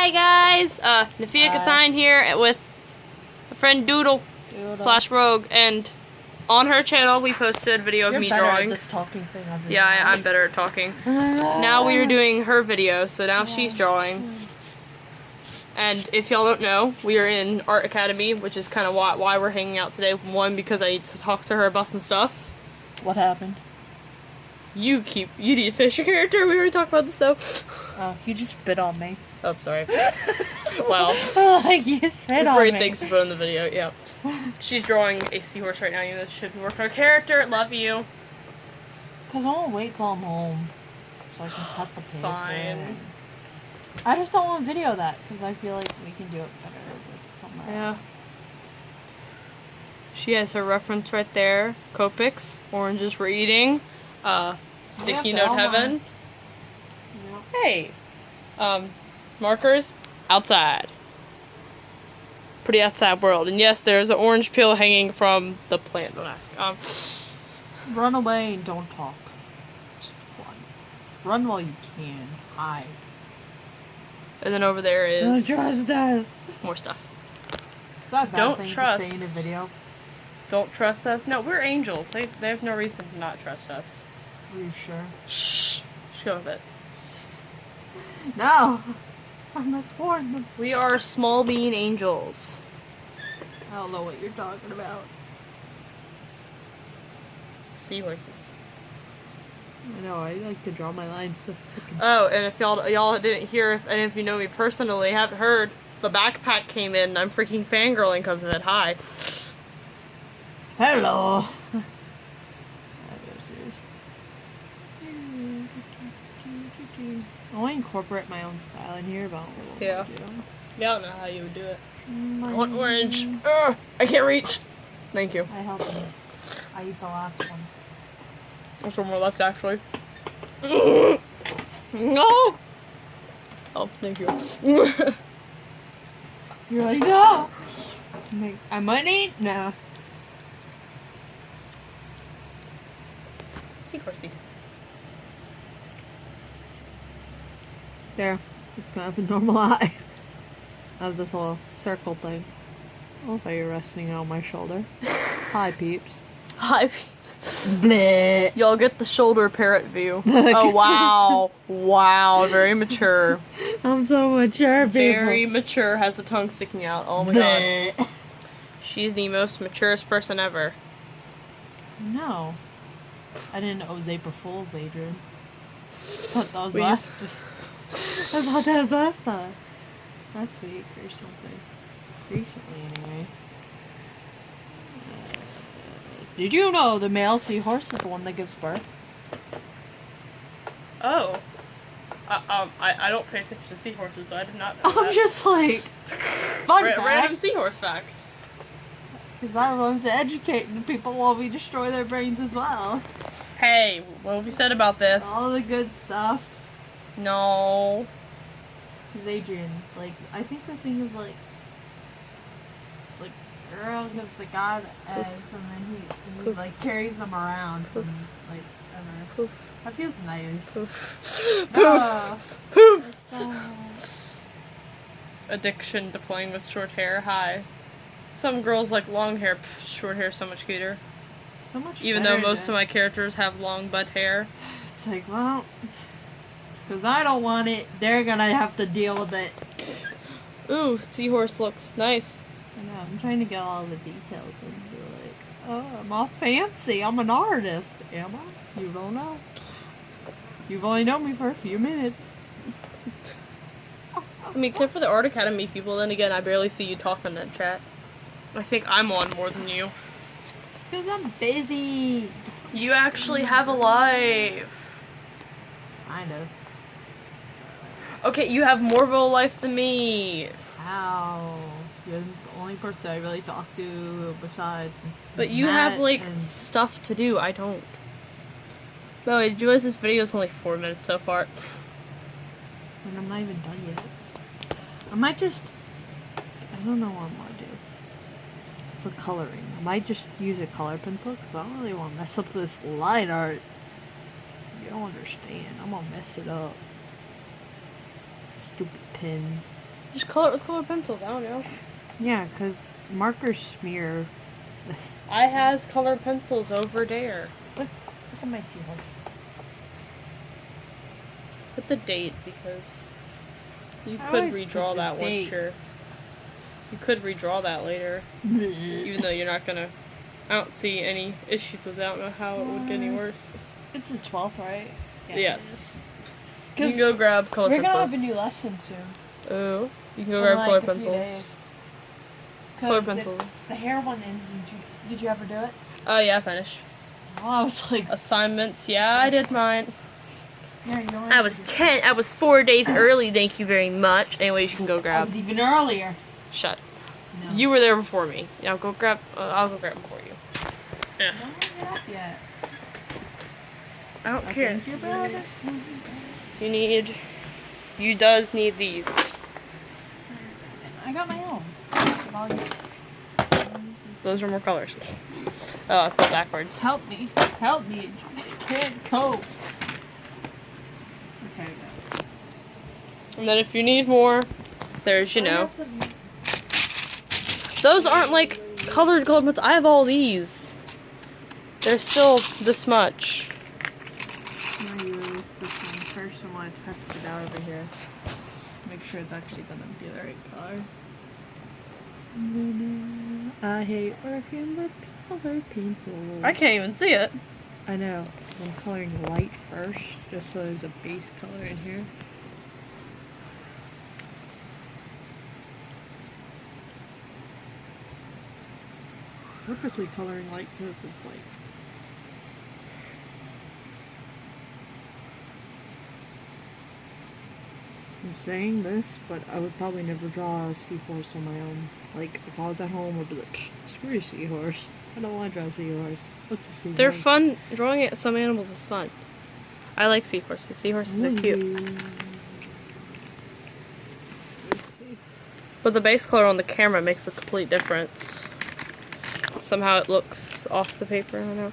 Hi guys, Nafia Kathine here with a friend Doodle / Rogue, and on her channel we posted a video of me drawing. At this talking thing I'm better at talking. Now we are doing her video, so now she's drawing. And if y'all don't know, we are in Art Academy, which is kind of why we're hanging out today. One, because I need to talk to her about some stuff. What happened? You need to finish your character. We already talked about this though. Oh, you just spit on me. Oh, sorry. Wow. Like you spit on me. Great things to put in the video, yeah. She's drawing a seahorse right now, you know, she should be working on her character. Love you. Cause I wanna wait till I'm home so I can cut the paper. Fine. I just don't want to video that because I feel like we can do it better with somewhere. Yeah. She has her reference right there. Copics, oranges we're eating. Sticky note heaven. Yep. Hey. Markers outside. Pretty outside world. And yes, there's an orange peel hanging from the plant. Don't ask. Run away and don't talk. It's fun. Run while you can. Hide. And then over there is Don't trust us. more stuff. Is that a bad Don't thing trust. to say in a video? Don't trust us. No, we're angels. They have no reason to not trust us. Are you sure? Shh. Show it. No. I must warn them. We are small bean angels. I don't know what you're talking about. Seahorses. I know, I like to draw my lines so freaking... Oh, and if y'all didn't hear, if any of you know me personally, haven't heard, the backpack came in. I'm freaking fangirling because of it. Hi. Hello. I want to incorporate my own style in here, but I don't know what Yeah. to do. Yeah, I don't know how you would do it. I want orange. Ugh, I can't reach. Thank you. I helped you. I eat the last one. There's one more left, actually. No! Oh, thank you. You're like, no! I might eat now. Seahorsey. There. It's gonna have a normal eye. I have this little circle thing. I love how you're resting on my shoulder. Hi, peeps. Hi, peeps. Bleh. Y'all get the shoulder parrot view. Oh, wow. Wow, very mature. I'm so mature, people. Very mature, has the tongue sticking out. Oh my Bleh. god. She's the most maturest person ever. No. I didn't know it was April Fool's, Adrian. I thought that was Please. last I thought that was last time. Last week or something. Recently, anyway. Did you know the male seahorse is the one that gives birth? Oh. I don't pay attention to seahorses, so I did not know I'm that. just like, fun fact. Random seahorse fact. Because I love to educate the people while we destroy their brains as well. Hey, what have you said about this? All the good stuff. No. Because Adrian, like, I think the thing is like Earl gives the guy the eggs and then he like carries them around and like, ever. That feels nice. Poof. No. Poof. No. Addiction to playing with short hair. Hi. Some girls like long hair. Pff, short hair is so much cuter. So much Even though better most than- of my characters have long butt hair. It's like, well, it's because I don't want it. They're gonna have to deal with it. Ooh, seahorse looks nice. I know, I'm trying to get all the details and be like, oh, I'm all fancy. I'm an artist. Am I? You don't know. You've only known me for a few minutes. I mean, except for the Art Academy people, then again, I barely see you talk in that chat. I think I'm on more than you. It's because I'm busy. You actually have a life. Kind of. Okay, you have more of a life than me. How? You're the only person I really talk to besides But you Matt have, like, and- stuff to do. I don't. By the way, did you realize this video is only 4 minutes so far? And I'm not even done yet. I might just... I don't know what I'm gonna do. For coloring. I might just use a color pencil because I don't really want to mess up this line art. You don't understand. I'm gonna mess it up. Stupid pins. Just color it with colored pencils. I don't know. Yeah, because markers smear this. I has colored pencils over there. Look at my seahorse. Put the date because you I could always redraw put the that once date. you're. You could redraw that later, even though you're not gonna. I don't see any issues with that. I don't know how it would get any worse. It's the 12th, right? Yeah, Yes. You can go grab colored we're pencils. gonna have a new lesson soon. Oh, you can go grab colored pencils. Colored pencil. The hair one ends in 2. Did you ever do it? Oh yeah, I finished. Oh, I was like, Assignments. Yeah, I did mine. yeah, you don't I have was to do it. 10. I was 4 days early. Thank you very much. Anyways, you can go I grab. was even earlier. Shut. No. You were there before me. Yeah, go grab. I'll go grab them for you. Yeah. Don't get up yet. I don't care. Thank you, brother. You does need these. I got my own. Those are more colors. Oh, I put backwards. Help me. Help me. I can't cope. Okay, I got it. And then if you need more, there's, you know. Those aren't like colored pencils. I have all these. They're still this much. I'm gonna use this one first. I want to test it out over here. Make sure it's actually gonna be the right color. I hate working with colored pencils. I can't even see it. I know. I'm coloring light first, just so there's a base color in here. Purposely coloring light because it's like. I'm saying this, but I would probably never draw a seahorse on my own. Like, if I was at home, I'd be like, screw a seahorse. I don't want to draw a seahorse. What's a seahorse? They're fun. Drawing at some animals is fun. I like seahorses. Seahorses are cute. Let's see. But the base color on the camera makes a complete difference. Somehow it looks off the paper. I don't know.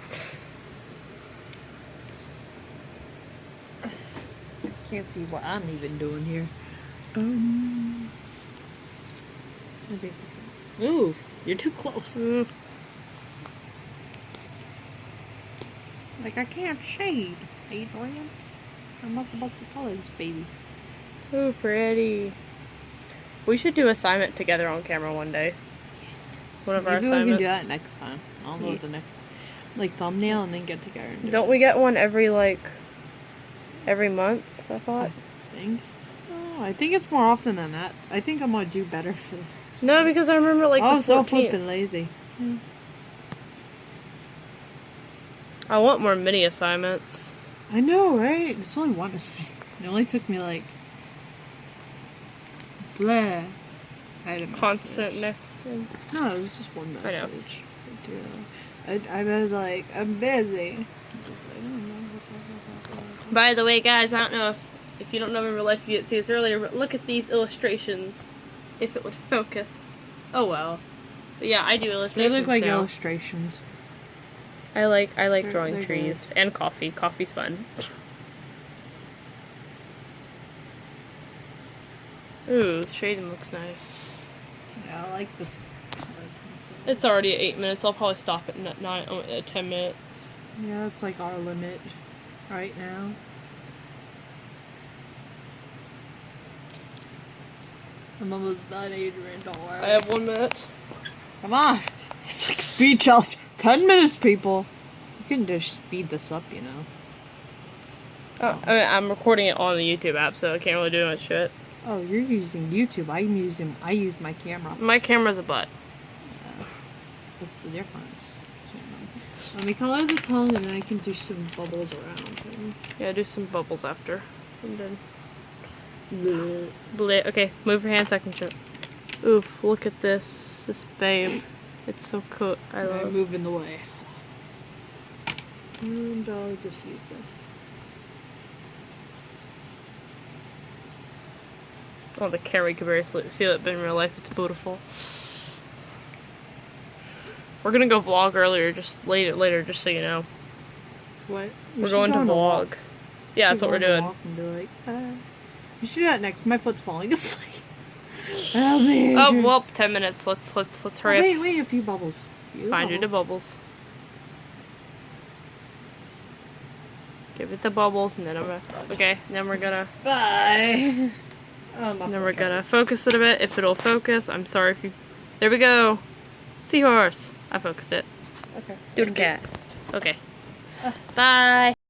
Can't see what I'm even doing here. I think this is... Move! You're too close. Like, I can't shade. Adrian. I'm not supposed to color this baby. Ooh, pretty. We should do assignment together on camera one day. One of our Maybe assignments. we can do that next time. I don't know what the next... Like, thumbnail and then get together and do Don't we get one every month, I thought? Thanks. Oh, I think it's more often than that. I think I'm gonna do better for... No, because I remember like I'm the so 14th. flippin' lazy. I want more mini assignments. I know, right? It's only one assignment. It only took me like... Blah. I had a Constant. message. No, it was just one message. I know. I was like, I'm busy. By the way, guys, I don't know if you don't know in real life, you didn't see this earlier, but look at these illustrations. If it would focus. Oh well. But yeah, I do They illustrations look like now. illustrations. I like drawing they're trees and coffee. Coffee's fun. Ooh, the shading looks nice. Yeah, I like this color pencil. It's already at 8 minutes. I'll probably stop at 10 minutes. Yeah, that's like our limit right now. I'm almost done, Adrian, don't worry. I have 1 minute. Come on. It's like speed challenge. 10 minutes, people. You can just speed this up, you know. Oh, I mean, I'm recording it on the YouTube app, so I can't really do much shit. Oh, you're using YouTube. I use my camera. My camera's a butt. What's the difference? Let me color the tongue and then I can do some bubbles around him. Yeah, do some bubbles after. I'm done. Bleh. Bleh. Okay, move your hand so I can show. Oof, look at this. This babe. It's so cool. I I'm love it. moving the way. And I'll just use this. Oh, the camera, you can barely see it, but in real life, it's beautiful. We're gonna go vlog earlier, just later, just so you know. What? We're going to vlog. Yeah, that's what we're doing. And be like, we should do that next. My foot's falling asleep. Help me. Oh, well, 10 minutes. Let's hurry up. Wait, a few bubbles. Find you the bubbles. Give it the bubbles, and then I'm gonna. Okay, then we're gonna. Bye. Then we're gonna focus it a bit. If it'll focus, I'm sorry if you. There we go. Seahorse. I focused it. Okay. Doodle Cat. Okay. Bye.